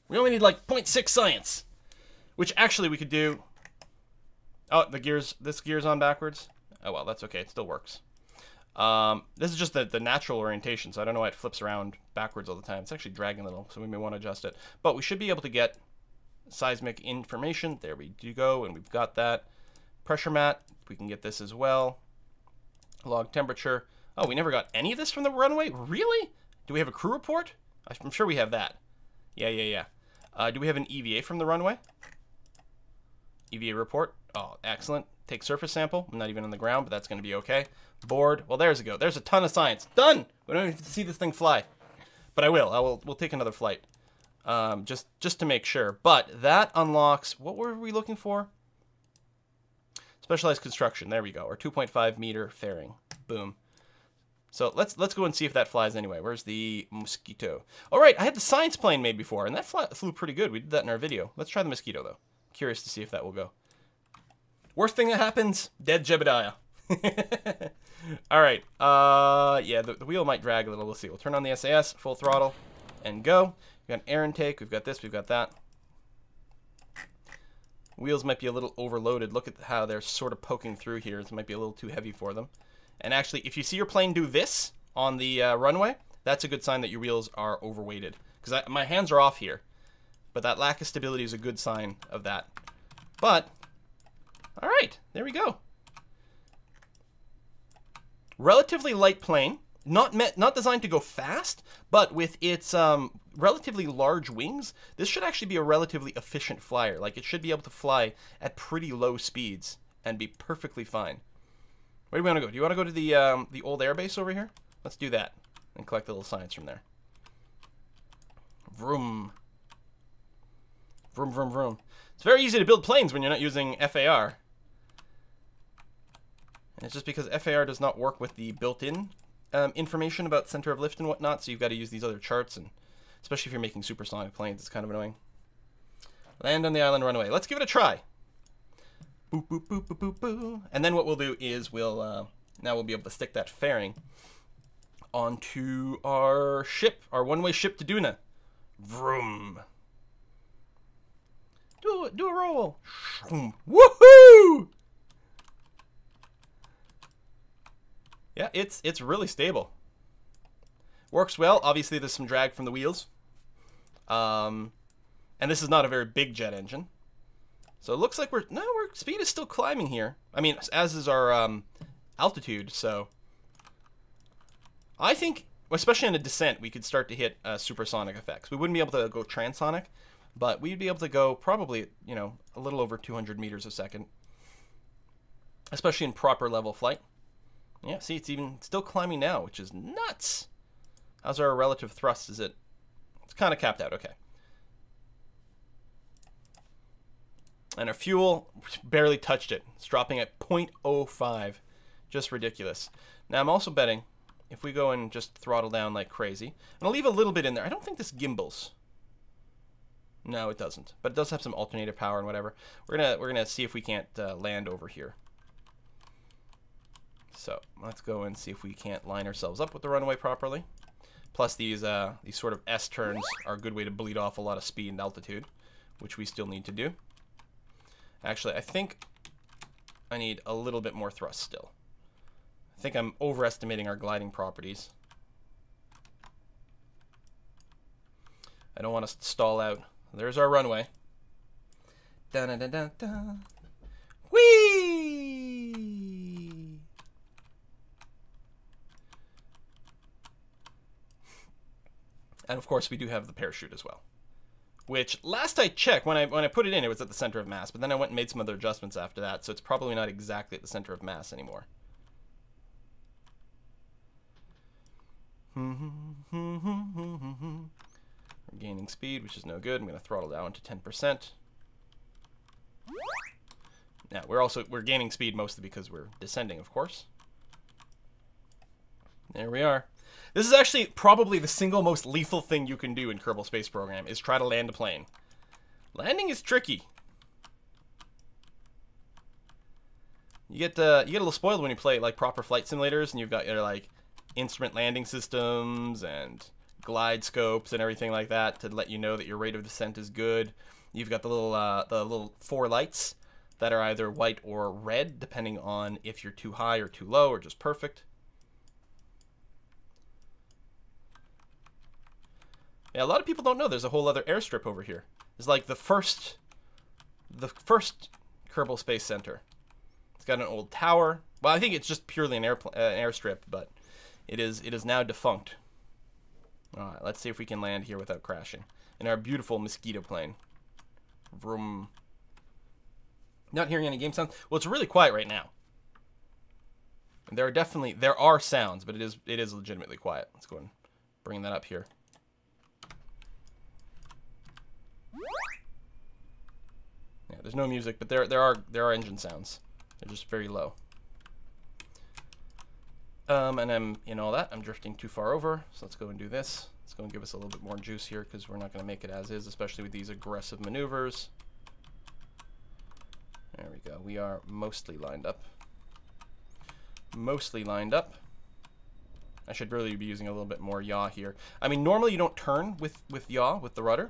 We only need like 0.6 science, which actually we could do. Oh, this gear's on backwards. Oh, well, that's okay. It still works. This is just the natural orientation, so I don't know why it flips around backwards all the time. It's actually dragging a little, so we may want to adjust it. But we should be able to get seismic information. There we do go, and we've got that. Pressure mat. We can get this as well. Log temperature. Oh, we never got any of this from the runway? Really? Do we have a crew report? I'm sure we have that. Yeah. Do we have an EVA from the runway? EVA report. Oh, excellent. Take surface sample. I'm not even on the ground, but that's going to be okay. Board. Well, there's a go. There's a ton of science. Done! We don't even have to see this thing fly. But I will. We'll take another flight. Just to make sure. But that unlocks... What were we looking for? Specialized construction. There we go. Or 2.5 meter fairing. Boom. So let's go and see if that flies anyway. Where's the mosquito? All right, I had the science plane made before, and that flew pretty good. We did that in our video. Let's try the mosquito, though. Curious to see if that will go. Worst thing that happens, dead Jebediah. All right. Yeah, the wheel might drag a little. We'll see. We'll turn on the SAS, full throttle, and go. We've got an air intake. We've got this. We've got that. Wheels might be a little overloaded. Look at how they're sort of poking through here. This might be a little too heavy for them. And actually, if you see your plane do this on the runway, that's a good sign that your wheels are overweighted. Because my hands are off here. But that lack of stability is a good sign of that. But, all right, there we go. Relatively light plane. Not designed to go fast, but with its relatively large wings, this should actually be a relatively efficient flyer. Like, it should be able to fly at pretty low speeds and be perfectly fine. Where do we want to go? Do you want to go to the old airbase over here? Let's do that and collect a little science from there. Vroom. Vroom, vroom, vroom. It's very easy to build planes when you're not using FAR. And it's just because FAR does not work with the built-in information about center of lift and whatnot, so you've got to use these other charts, and especially if you're making supersonic planes, it's kind of annoying. Land on the island runway. Let's give it a try. Boop, boop, boop, boop, boop, boop. And then what we'll do is now we'll be able to stick that fairing onto our ship, our one-way ship to Duna. Vroom. Do a roll. Woohoo! Yeah, it's really stable. Works well. Obviously, there's some drag from the wheels. And this is not a very big jet engine. So it looks like our speed is still climbing here. I mean, as is our altitude, so I think, especially in a descent, we could start to hit supersonic effects. We wouldn't be able to go transonic, but we'd be able to go probably, you know, a little over 200 meters a second, especially in proper level flight. Yeah, see, it's even still climbing now, which is nuts. How's our relative thrust? It's kind of capped out, okay. And our fuel, barely touched it. It's dropping at 0.05. Just ridiculous. Now, I'm also betting if we go and just throttle down like crazy, and I'll leave a little bit in there. I don't think this gimbals. No, it doesn't. But it does have some alternator power and whatever. We're gonna see if we can't land over here. So let's go and see if we can't line ourselves up with the runway properly. Plus, these sort of S turns are a good way to bleed off a lot of speed and altitude, which we still need to do. Actually, I think I need a little bit more thrust still. I think I'm overestimating our gliding properties. I don't want to stall out. There's our runway. Dun dun dun dun dun. Whee! And of course, we do have the parachute as well. Which, last I checked, when I put it in, it was at the center of mass. But then I went and made some other adjustments after that, so it's probably not exactly at the center of mass anymore. We're gaining speed, which is no good. I'm going to throttle down to 10%. Now, we're gaining speed mostly because we're descending, of course. There we are. This is actually probably the single most lethal thing you can do in Kerbal Space Program, is try to land a plane. Landing is tricky. You get a little spoiled when you play like proper flight simulators, and you've got your like instrument landing systems and glide scopes and everything like that to let you know that your rate of descent is good. You've got the little fore lights that are either white or red, depending on if you're too high or too low or just perfect. Yeah, a lot of people don't know there's a whole other airstrip over here. It's like the first Kerbal Space Center. It's got an old tower. Well, I think it's just purely an airstrip, but it is now defunct. All right, let's see if we can land here without crashing in our beautiful mosquito plane. Vroom. Not hearing any game sounds. Well, it's really quiet right now. And there are sounds, but it is legitimately quiet. Let's go and bring that up here. Yeah, there's no music, but there are engine sounds. They're just very low. And I'm in all that. I'm drifting too far over, so let's go and do this. Let's go and give us a little bit more juice here because we're not going to make it as is, especially with these aggressive maneuvers. There we go. We are mostly lined up. Mostly lined up. I should really be using a little bit more yaw here. I mean, normally you don't turn with yaw, with the rudder.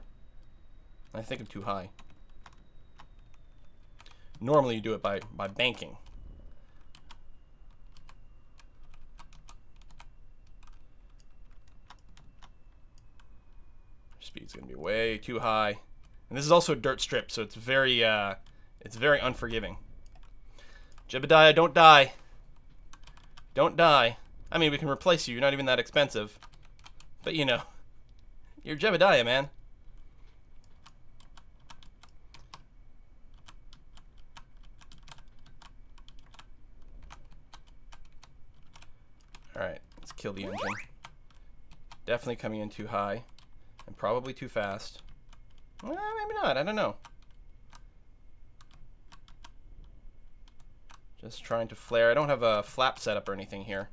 I think I'm too high. Normally you do it by banking. Speed's gonna be way too high. And this is also a dirt strip, so it's very unforgiving. Jebediah, don't die. Don't die. I mean, we can replace you. You're not even that expensive. But, you know, you're Jebediah, man. Alright, let's kill the engine. Definitely coming in too high. And probably too fast. Well, maybe not. I don't know. Just trying to flare. I don't have a flap setup or anything here.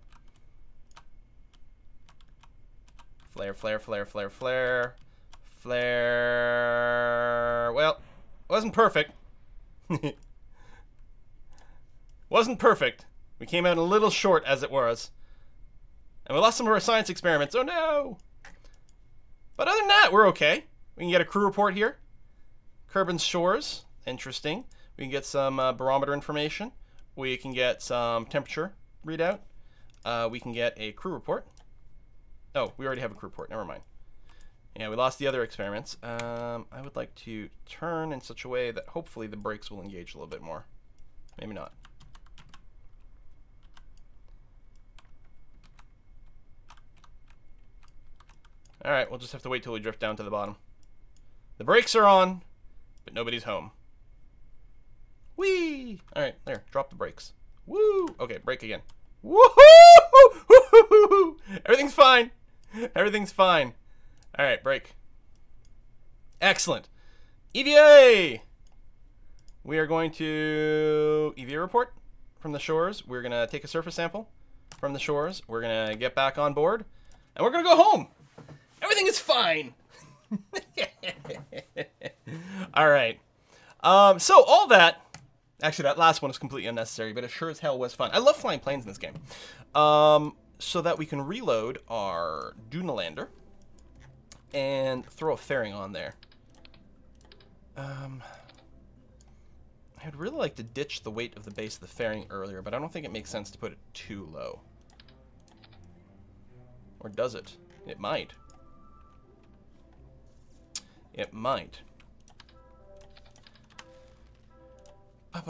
Flare, flare, flare, flare, flare. Flare. Well, wasn't perfect. Wasn't perfect. We came out a little short as it was. And we lost some of our science experiments. Oh no! But other than that, we're okay. We can get a crew report here. Kerbin's Shores. Interesting. We can get some barometer information. We can get some temperature readout. We can get a crew report. Oh, we already have a crew report. Never mind. Yeah, we lost the other experiments. I would like to turn in such a way that hopefully the brakes will engage a little bit more. Maybe not. Alright, we'll just have to wait till we drift down to the bottom. The brakes are on, but nobody's home. Whee! Alright, there, drop the brakes. Woo! Okay, brake again. Woohoo! Everything's fine. Everything's fine. Alright, brake. Excellent. EVA! We are going to EVA report from the shores. We're going to take a surface sample from the shores. We're going to get back on board. And we're going to go home. Everything is fine. All right. So all that, actually that last one is completely unnecessary, but it sure as hell was fun. I love flying planes in this game. So that we can reload our Dunalander and throw a fairing on there. I'd really like to ditch the weight of the base of the fairing earlier, but I don't think it makes sense to put it too low. Or does it? It might. It might. Oh,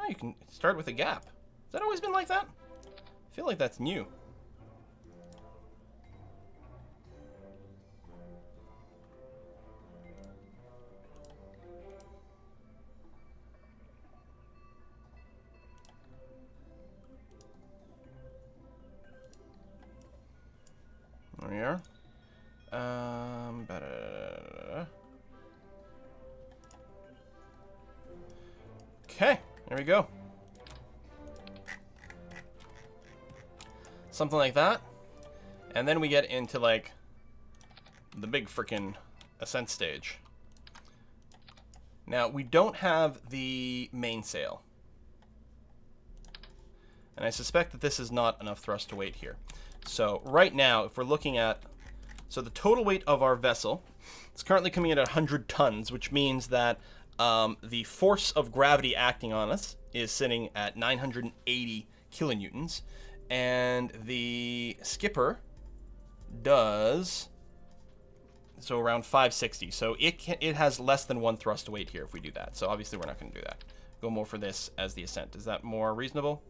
you can start with a gap. Has that always been like that? I feel like that's new. There we are. Okay, there we go. Something like that. And then we get into, like, the big frickin' ascent stage. Now, we don't have the mainsail. And And I suspect that this is not enough thrust to weight here. So right now, if we're looking at... So the total weight of our vessel is currently coming in at 100 tons, which means that the force of gravity acting on us is sitting at 980 kilonewtons. And the skipper does... So around 560. So it has less than 1 thrust to weight here if we do that. So obviously we're not going to do that. Go more for this as the ascent. Is that more reasonable?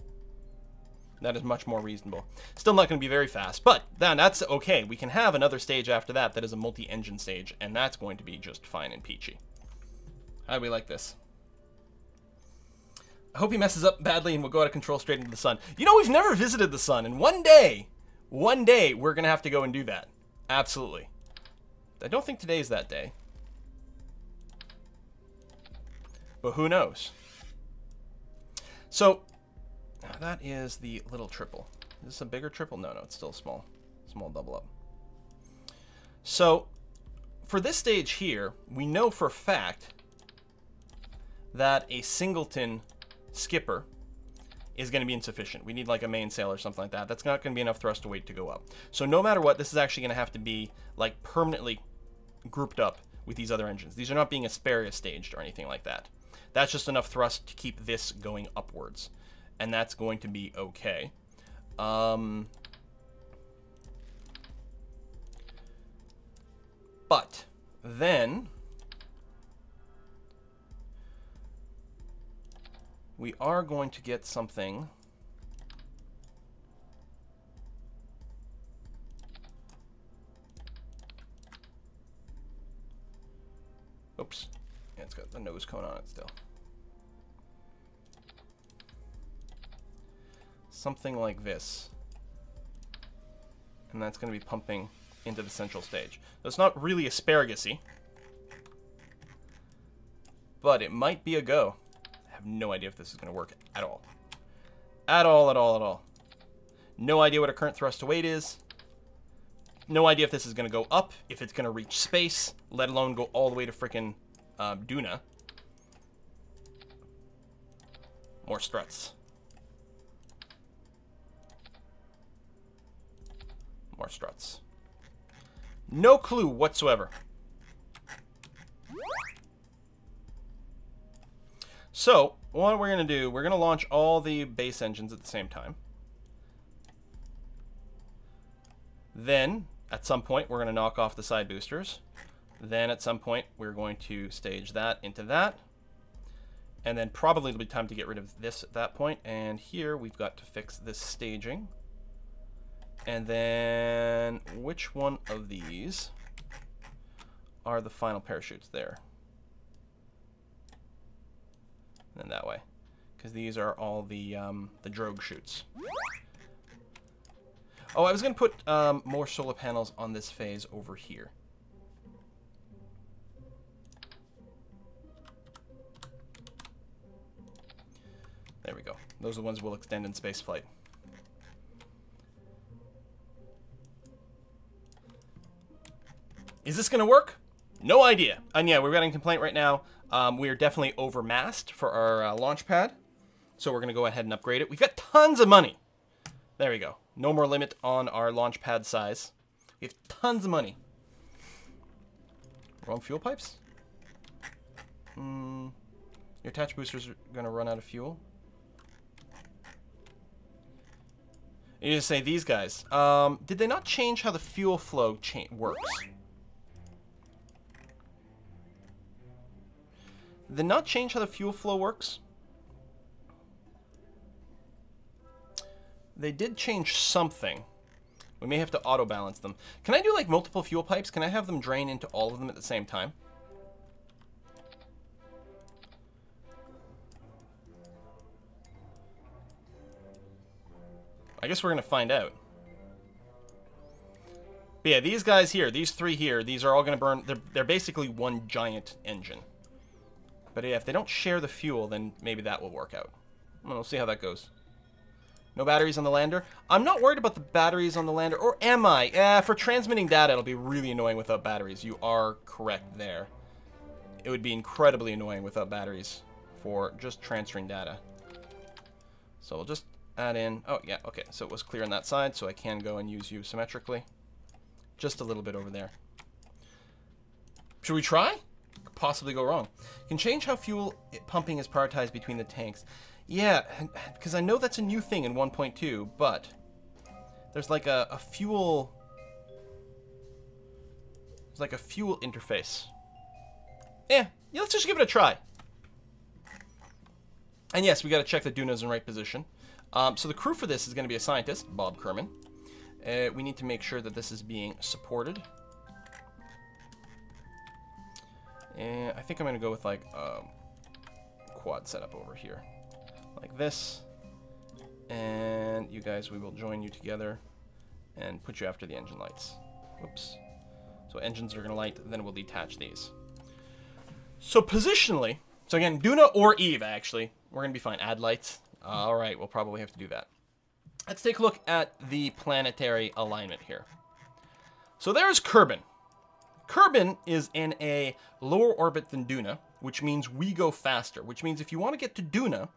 That is much more reasonable. Still not going to be very fast, but then that's okay. We can have another stage after that that is a multi-engine stage, and that's going to be just fine and peachy. How do we like this? I hope he messes up badly and we'll go out of control straight into the sun. You know, we've never visited the sun, and one day we're going to have to go and do that. Absolutely. I don't think today's that day. But who knows? So... that is the little triple. Is this a bigger triple? No, it's still small. Small double up. So, for this stage here, we know for a fact that a singleton skipper is going to be insufficient. We need like a mainsail or something like that. That's not going to be enough thrust to weight to go up. So no matter what, this is actually going to have to be like permanently grouped up with these other engines. These are not being asparagus staged or anything like that. That's just enough thrust to keep this going upwards. And that's going to be okay. But then we are going to get something. Oops. Yeah, it's got the nose cone on it still. Something like this. And that's going to be pumping into the central stage. So it's not really asparagus-y, but it might be a go. I have no idea if this is going to work at all. At all. No idea what a current thrust to weight is. No idea if this is going to go up, if it's going to reach space, let alone go all the way to frickin' Duna. More struts. More struts. No clue whatsoever. So, what we're going to do, we're going to launch all the base engines at the same time. Then, at some point, we're going to knock off the side boosters. Then, at some point, we're going to stage that into that. And then probably it'll be time to get rid of this at that point. And here, we've got to fix this staging. And then, which one of these are the final parachutes there? And then that way, because these are all the drogue chutes. Oh, I was going to put more solar panels on this phase over here. There we go. Those are the ones we'll extend in spaceflight. Is this going to work? No idea. And yeah, we're getting a complaint right now. We are definitely overmassed for our launch pad. So we're going to go ahead and upgrade it. We've got tons of money. There we go. No more limit on our launch pad size. We have tons of money. Wrong fuel pipes? Your attach boosters are going to run out of fuel. You just say these guys. Did they not change how the fuel flow works? Did they not change how the fuel flow works? They did change something. We may have to auto-balance them. Can I do like multiple fuel pipes? Can I have them drain into all of them at the same time? I guess we're going to find out. But yeah, these guys here, these three here, these are all going to burn. They're basically one giant engine. But yeah, if they don't share the fuel, then maybe that will work out. We'll see how that goes. No batteries on the lander? I'm not worried about the batteries on the lander, or am I? For transmitting data, it'll be really annoying without batteries. You are correct there. It would be incredibly annoying without batteries for just transferring data. So we'll just add in... Oh, yeah, okay. So it was clear on that side, so I can go and use you symmetrically. Just a little bit over there. Should we try? Could possibly go wrong. Can change how fuel pumping is prioritized between the tanks. Yeah, because I know that's a new thing in 1.2, but there's like a fuel... There's like a fuel interface. Yeah, let's just give it a try. And yes, we got to check the Duna's in right position. So the crew for this is going to be a scientist, Bob Kerman. We need to make sure that this is being supported. And I think I'm going to go with like quad setup over here. Like this. And you guys, we will join you together and put you after the engine lights. Whoops. So engines are going to light, then we'll detach these. So positionally, so again, Duna or Eve, actually. We're going to be fine. Add lights. All right, we'll probably have to do that. Let's take a look at the planetary alignment here. So there's Kerbin. Kerbin is in a lower orbit than Duna, which means we go faster, which means if you want to get to Duna,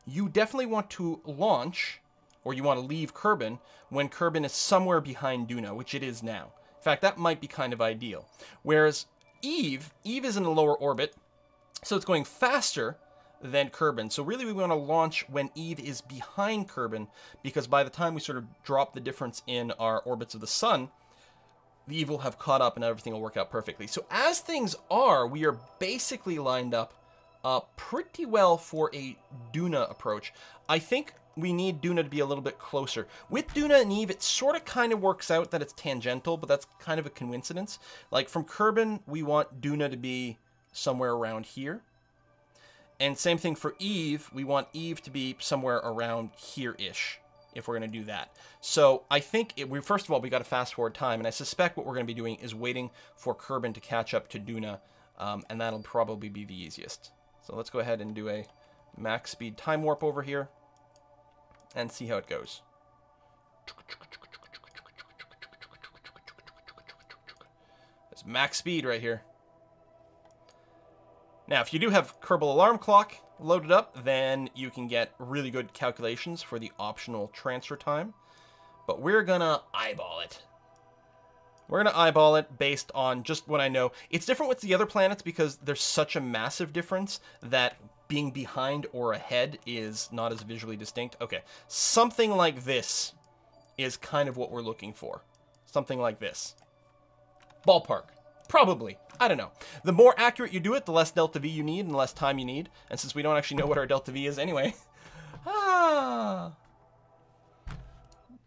you definitely want to launch, or you want to leave Kerbin when Kerbin is somewhere behind Duna, which it is now. In fact, that might be kind of ideal. Whereas Eve is in a lower orbit, so it's going faster than Kerbin. So really we want to launch when Eve is behind Kerbin, because by the time we sort of drop the difference in our orbits of the sun, the Eve will have caught up and everything will work out perfectly. So as things are, we are basically lined up pretty well for a Duna approach. I think we need Duna to be a little bit closer. With Duna and Eve, it sort of kind of works out that it's tangential, but that's kind of a coincidence. Like from Kerbin, we want Duna to be somewhere around here. And same thing for Eve, we want Eve to be somewhere around here-ish, if we're going to do that. So I think, first of all, we got to fast forward time, and I suspect what we're going to be doing is waiting for Kerbin to catch up to Duna, and that'll probably be the easiest. So let's go ahead and do a max speed time warp over here, and see how it goes. That's max speed right here. Now, if you do have Kerbal Alarm Clock loaded up, then you can get really good calculations for the optional transfer time. But we're gonna eyeball it. We're gonna eyeball it based on just what I know. It's different with the other planets because there's such a massive difference that being behind or ahead is not as visually distinct. Okay, something like this is kind of what we're looking for. Something like this. Ballpark. Probably. I don't know. The more accurate you do it, the less delta V you need and the less time you need. And since we don't actually know what our delta V is anyway.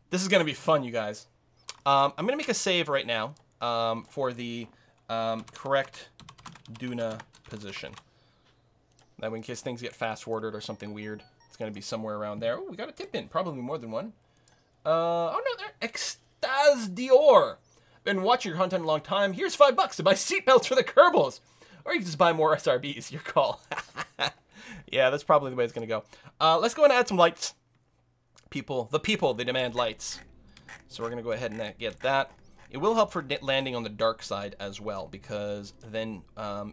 This is going to be fun, you guys. I'm going to make a save right now for the correct Duna position. That way, in case things get fast-forwarded or something weird, it's going to be somewhere around there. Oh, we got a tip in. Probably more than one. Oh, no, there. Extase Dior. Been watching your content a long time. Here's $5 to buy seatbelts for the Kerbals. Or you can just buy more SRBs. Your call. Yeah, that's probably the way it's going to go. Let's go and add some lights. The people, they demand lights. So we're going to go ahead and get that. It will help for landing on the dark side as well, because then,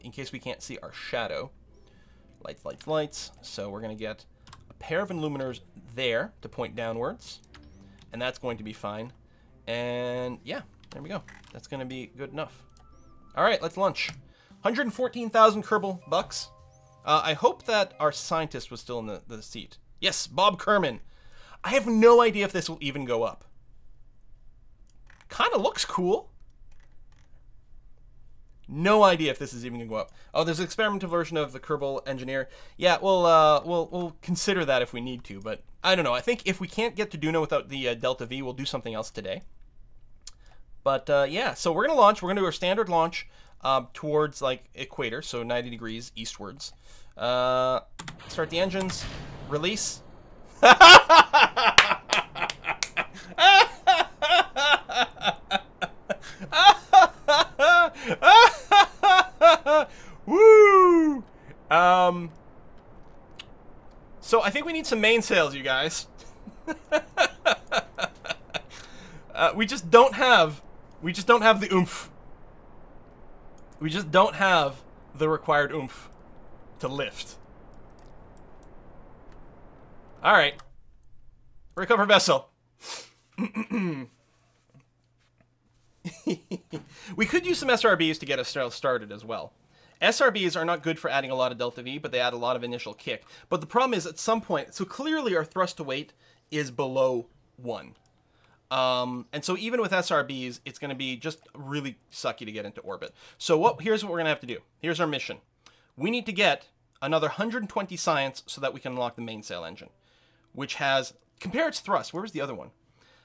in case we can't see our shadow, lights, lights, lights. So we're going to get a pair of illuminators there to point downwards, and that's going to be fine. And yeah. There we go. That's going to be good enough. All right, let's launch. 114,000 Kerbal bucks. I hope that our scientist was still in the seat. Yes, Bob Kerman. I have no idea if this will even go up. Kind of looks cool. No idea if this is even going to go up. Oh, there's an experimental version of the Kerbal Engineer. Yeah, we'll consider that if we need to, but I don't know. I think if we can't get to Duna without the Delta V, we'll do something else today. But yeah, so we're going to launch. We're going to do our standard launch towards like equator, so 90 degrees eastwards. Start the engines. Release. Woo! So I think we need some mainsails, you guys. We just don't have the oomph. We just don't have the required oomph to lift. All right. Recover vessel. We could use some SRBs to get us started as well. SRBs are not good for adding a lot of delta V, but they add a lot of initial kick. But the problem is at some point, so clearly our thrust to weight is below 1. And so even with SRBs, it's going to be just really sucky to get into orbit. So here's what we're going to have to do. Here's our mission. We need to get another 120 science so that we can unlock the mainsail engine, which has, compare its thrust. Where was the other one?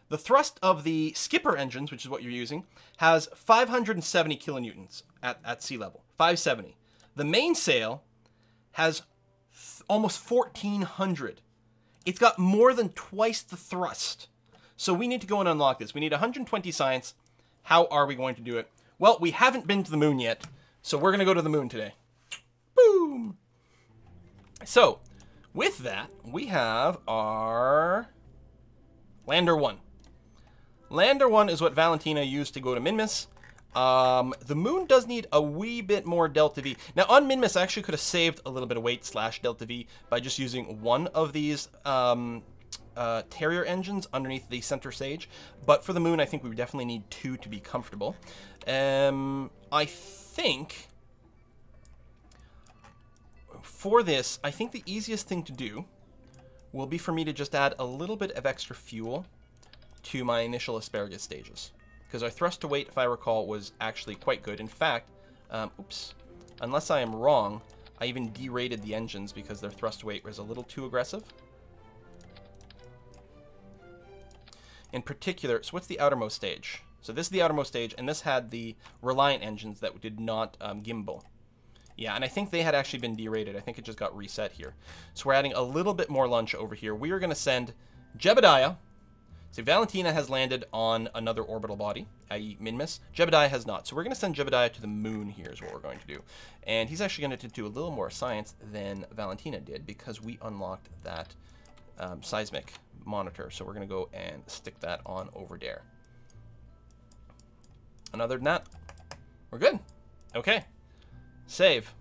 The thrust of the skipper engines, which is what you're using, has 570 kilonewtons at sea level. 570. The mainsail has almost 1,400. It's got more than twice the thrust. So we need to go and unlock this. We need 120 science. How are we going to do it? Well, we haven't been to the moon yet, so we're going to go to the moon today. Boom! So, with that, we have our Lander 1. Lander 1 is what Valentina used to go to Minmus. The moon does need a wee bit more delta V. Now, on Minmus, I actually could have saved a little bit of weight / delta V by just using one of these Terrier engines underneath the center stage. But for the moon, I think we definitely need 2 to be comfortable. I think for this, I think the easiest thing to do will be for me to just add a little bit of extra fuel to my initial asparagus stages. Because our thrust to weight, if I recall, was actually quite good. In fact, unless I am wrong, I even derated the engines because their thrust to weight was a little too aggressive. In particular, so what's the outermost stage? So this is the outermost stage, and this had the Reliant engines that did not gimbal. Yeah, and I think they had actually been derated. I think it just got reset here. So we're adding a little bit more lunch over here. We are going to send Jebediah. So Valentina has landed on another orbital body, i.e. Minmus. Jebediah has not. So we're going to send Jebediah to the moon here is what we're going to do. And he's actually going to do a little more science than Valentina did because we unlocked that seismic monitor. So we're going to go and stick that on over there. And other than that, we're good. Okay. Save.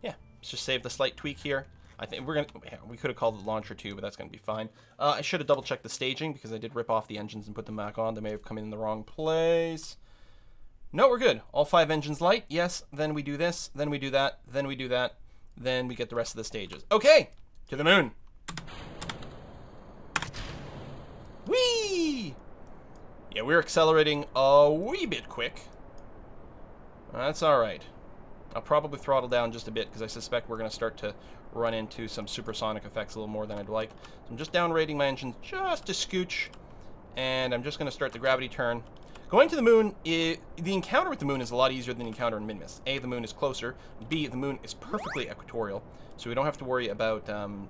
Yeah, let's just save the slight tweak here. I think we're gonna. Yeah, we could have called it launcher 2, but that's gonna be fine. I should have double checked the staging because I did rip off the engines and put them back on. They may have come in the wrong place. No, we're good. All 5 engines light. Yes. Then we do this. Then we do that. Then we do that. Then we get the rest of the stages. Okay, to the moon. Whee! Yeah, we're accelerating a wee bit quick. That's all right. I'll probably throttle down just a bit because I suspect we're going to start to run into some supersonic effects a little more than I'd like. So I'm just down rating my engines just a scooch, and I'm just going to start the gravity turn. Going to the moon, the encounter with the moon is a lot easier than the encounter in Minmus. A, the moon is closer. B, the moon is perfectly equatorial, so we don't have to worry about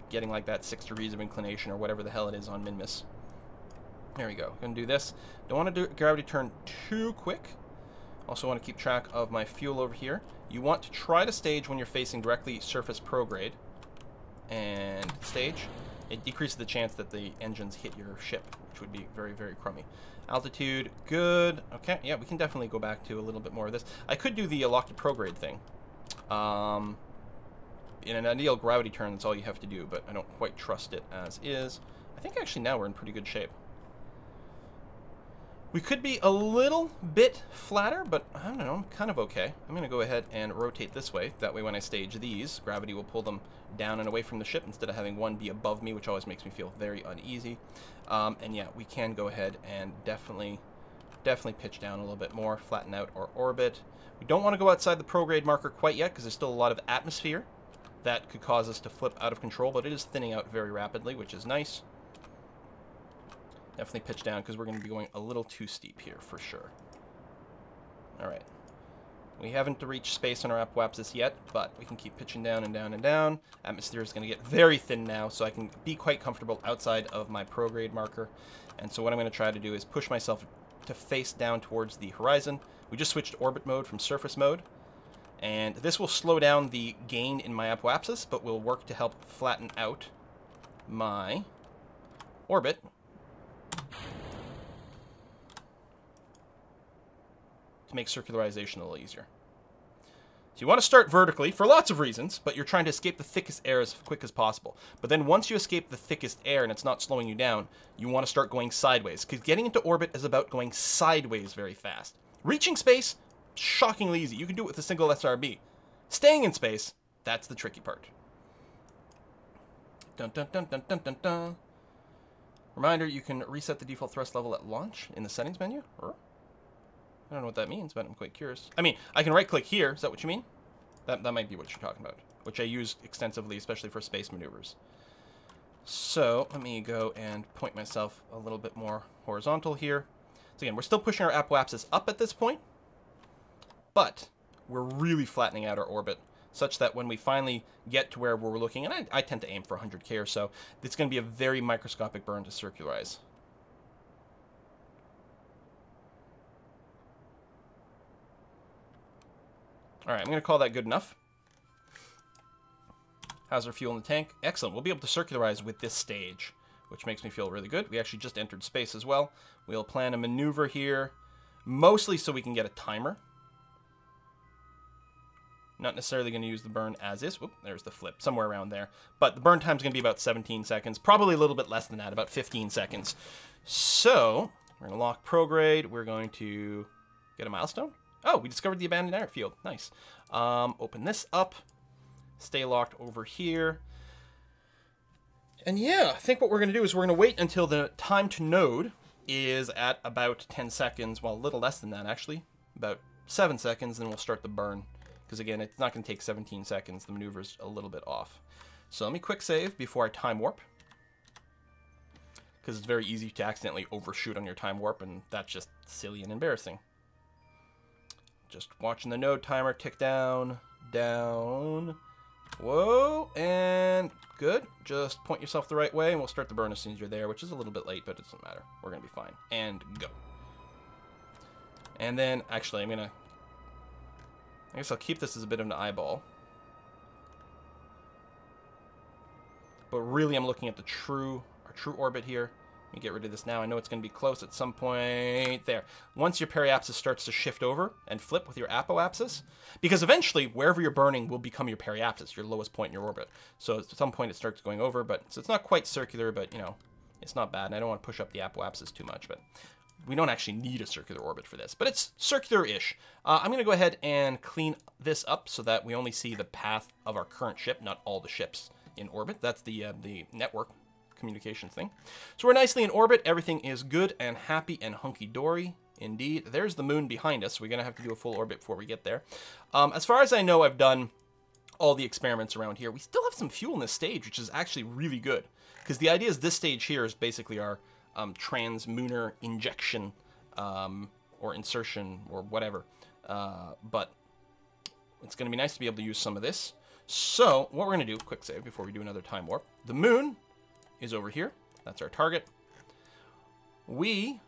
getting like that 6 degrees of inclination or whatever the hell it is on Minmus. There we go. Going to do this. Don't want to do gravity turn too quick. Also want to keep track of my fuel over here. You want to try to stage when you're facing directly surface prograde. And stage. It decreases the chance that the engines hit your ship, which would be very, very crummy. Altitude, good. Okay, yeah, we can definitely go back to a little bit more of this. I could do the lock to prograde thing. In an ideal gravity turn, that's all you have to do, but I don't quite trust it as is. I think actually now we're in pretty good shape. We could be a little bit flatter, but I don't know, I'm kind of okay. I'm going to go ahead and rotate this way. That way when I stage these, gravity will pull them down and away from the ship instead of having one be above me, which always makes me feel very uneasy. And yeah, we can go ahead and definitely pitch down a little bit more, flatten out our orbit. We don't want to go outside the prograde marker quite yet because there's still a lot of atmosphere that could cause us to flip out of control, but it is thinning out very rapidly, which is nice. Definitely pitch down because we're going to be going a little too steep here for sure. Alright. We haven't reached space on our apoapsis yet, but we can keep pitching down and down and down. Atmosphere is going to get very thin now, so I can be quite comfortable outside of my prograde marker. And so what I'm going to try to do is push myself to face down towards the horizon. We just switched orbit mode from surface mode. And this will slow down the gain in my apoapsis, but will work to help flatten out my orbit. To make circularization a little easier. So you want to start vertically for lots of reasons, but you're trying to escape the thickest air as quick as possible. But then once you escape the thickest air and it's not slowing you down, you want to start going sideways, because getting into orbit is about going sideways very fast. Reaching space, shockingly easy. You can do it with a single SRB. Staying in space, that's the tricky part. Dun dun dun dun dun dun dun. Reminder, you can reset the default thrust level at launch in the settings menu. I don't know what that means, but I'm quite curious. I mean, I can right-click here. Is that what you mean? That might be what you're talking about, which I use extensively, especially for space maneuvers. So let me go and point myself a little bit more horizontal here. So again, we're still pushing our apoapsis up at this point, but we're really flattening out our orbit such that when we finally get to where we're looking, and I tend to aim for 100K or so, it's going to be a very microscopic burn to circularize. All right, I'm going to call that good enough. How's our fuel in the tank? Excellent. We'll be able to circularize with this stage, which makes me feel really good. We actually just entered space as well. We'll plan a maneuver here, mostly so we can get a timer. Not necessarily going to use the burn as is. Oop, there's the flip, somewhere around there. But the burn time is going to be about 17 seconds, probably a little bit less than that, about 15 seconds. So we're going to lock prograde. We're going to get a milestone. Oh, we discovered the abandoned airfield. Nice. Open this up. Stay locked over here. And yeah, I think what we're going to do is we're going to wait until the time to node is at about 10 seconds. Well, a little less than that, actually. About 7 seconds, then we'll start the burn. Because again, it's not going to take 17 seconds. The maneuver's a little bit off. So let me quick save before I time warp. Because it's very easy to accidentally overshoot on your time warp, and that's just silly and embarrassing. Just watching the node timer tick down, down. Whoa, and good. Just point yourself the right way, and we'll start the burn as soon as you're there, which is a little bit late, but it doesn't matter. We're going to be fine. And go. And then, actually, I guess I'll keep this as a bit of an eyeball. But really, I'm looking at our true orbit here. Let me get rid of this now. I know it's going to be close at some point there. Once your periapsis starts to shift over and flip with your apoapsis, because eventually, wherever you're burning will become your periapsis, your lowest point in your orbit. So at some point, it starts going over, but so it's not quite circular, but, you know, it's not bad. And I don't want to push up the apoapsis too much, but we don't actually need a circular orbit for this, but it's circular-ish. I'm going to go ahead and clean this up so that we only see the path of our current ship, not all the ships in orbit. That's the network communications thing. So we're nicely in orbit. Everything is good and happy and hunky-dory. Indeed. There's the moon behind us. We're going to have to do a full orbit before we get there. As far as I know, I've done all the experiments around here. We still have some fuel in this stage, which is actually really good. Because the idea is this stage here is basically our translunar injection or insertion or whatever. But it's going to be nice to be able to use some of this. So what we're going to do, quick save before we do another time warp. The moon is over here. That's our target. We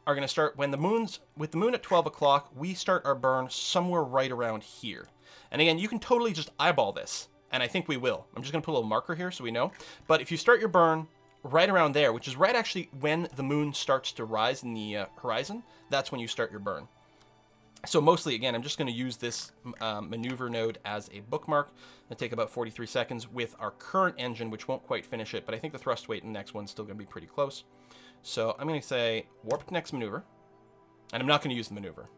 are going to start with the moon at 12 o'clock. We start our burn somewhere right around here. And again, you can totally just eyeball this, and I think we will. I'm just going to put a little marker here so we know. But if you start your burn right around there, which is right actually when the moon starts to rise in the horizon, that's when you start your burn. So mostly, again, I'm just going to use this maneuver node as a bookmark. It'll take about 43 seconds with our current engine, which won't quite finish it, but I think the thrust weight in the next one's still going to be pretty close. So I'm going to say warp to next maneuver, and I'm not going to use the maneuver.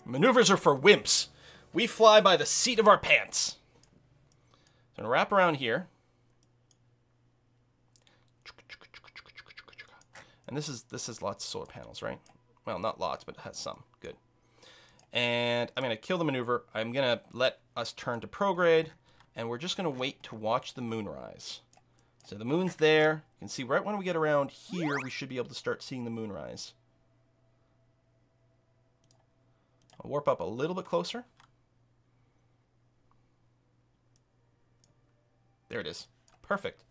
Maneuvers are for wimps. We fly by the seat of our pants. So I'm going to wrap around here. And this is lots of solar panels, right? Well, not lots, but it has some. Good. And I'm going to kill the maneuver. I'm going to let us turn to prograde, and we're just going to wait to watch the moon rise. So the moon's there. You can see right when we get around here, we should be able to start seeing the moon rise. I'll warp up a little bit closer. There it is. Perfect.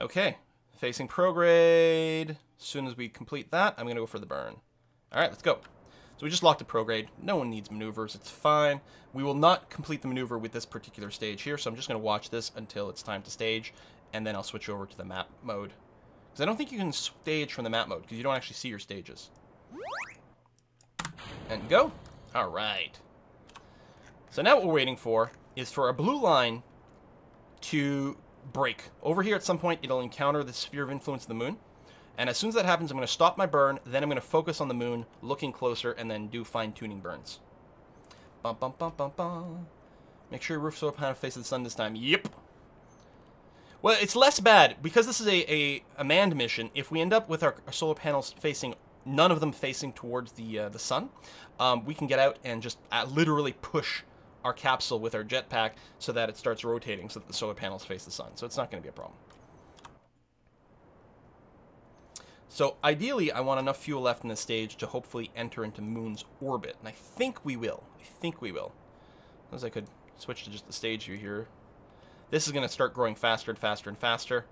Okay. Facing prograde. As soon as we complete that, I'm going to go for the burn. All right, let's go. So we just locked a prograde. No one needs maneuvers. It's fine. We will not complete the maneuver with this particular stage here, so I'm just going to watch this until it's time to stage, and then I'll switch over to the map mode. Because I don't think you can stage from the map mode, because you don't actually see your stages. And go. All right. So now what we're waiting for is for a blue line to break. Over here at some point, it'll encounter the sphere of influence of the moon. And as soon as that happens, I'm going to stop my burn. Then I'm going to focus on the moon, looking closer, and then do fine-tuning burns. Bum, bum, bum, bum, bum. Make sure your roof solar panel faces the sun this time. Yep. Well, it's less bad. Because this is a manned mission, if we end up with our solar panels facing, none of them facing towards the sun, we can get out and just literally push our capsule with our jetpack so that it starts rotating so that the solar panels face the sun. So it's not going to be a problem. So ideally, I want enough fuel left in the stage to hopefully enter into Moon's orbit. And I think we will. As I could switch to just the stage view here. This is going to start growing faster and faster and faster.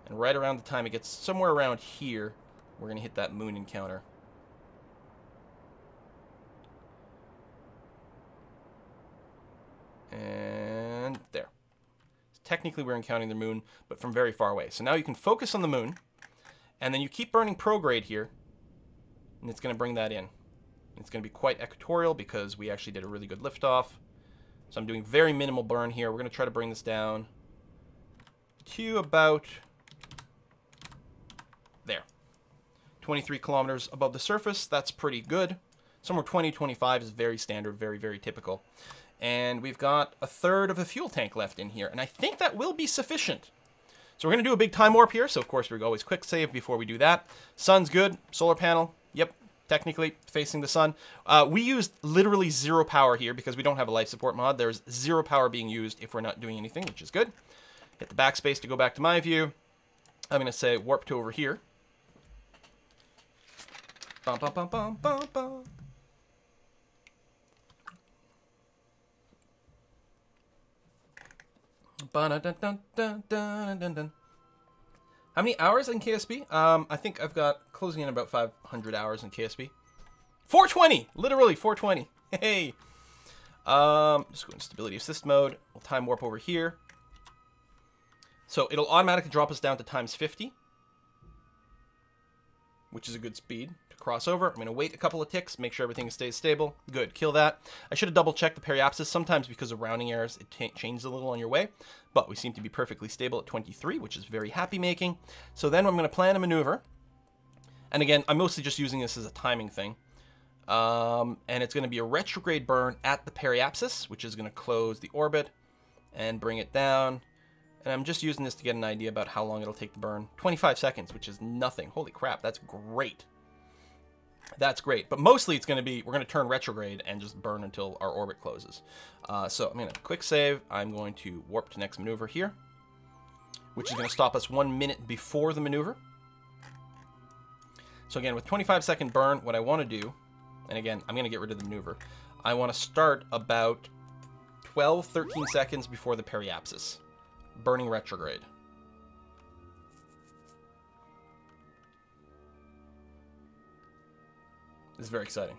And right around the time it gets somewhere around here, we're going to hit that moon encounter. And there. Technically, we're encountering the moon, but from very far away. So now you can focus on the moon, and then you keep burning prograde here, and it's going to bring that in. It's going to be quite equatorial because we actually did a really good liftoff. So I'm doing very minimal burn here. We're going to try to bring this down to about there. 23 kilometers above the surface. That's pretty good. Somewhere 20, 25 is very standard, very, very typical. And we've got a third of a fuel tank left in here, and I think that will be sufficient. So we're going to do a big time warp here, so of course we're always quick save before we do that. Sun's good. Solar panel, yep, technically facing the sun. We used literally 0 power here because we don't have a life support mod. There's 0 power being used if we're not doing anything, which is good. Hit the backspace to go back to my view. I'm going to say warp to over here. Bum, bum, bum, bum, bum, bum. How many hours in KSB? I think I've got closing in about 500 hours in KSB. 420! Literally 420. Hey! Just go in stability assist mode. We'll time warp over here. So it'll automatically drop us down to times 50, which is a good speed to cross over. I'm going to wait a couple of ticks, make sure everything stays stable. Good, kill that. I should have double-checked the periapsis. Sometimes because of rounding errors, it changes a little on your way, but we seem to be perfectly stable at 23, which is very happy-making. So then I'm going to plan a maneuver, and again, I'm mostly just using this as a timing thing, and it's going to be a retrograde burn at the periapsis, which is going to close the orbit and bring it down. And I'm just using this to get an idea about how long it'll take to burn. 25 seconds, which is nothing. Holy crap, that's great. That's great. But mostly it's going to be, we're going to turn retrograde and just burn until our orbit closes. So I'm going to quick save. I'm going to warp to next maneuver here, which is going to stop us 1 minute before the maneuver. So again, with 25-second burn, what I want to do, and again, I'm going to get rid of the maneuver. I want to start about 12, 13 seconds before the periapsis. Burning retrograde. This is very exciting.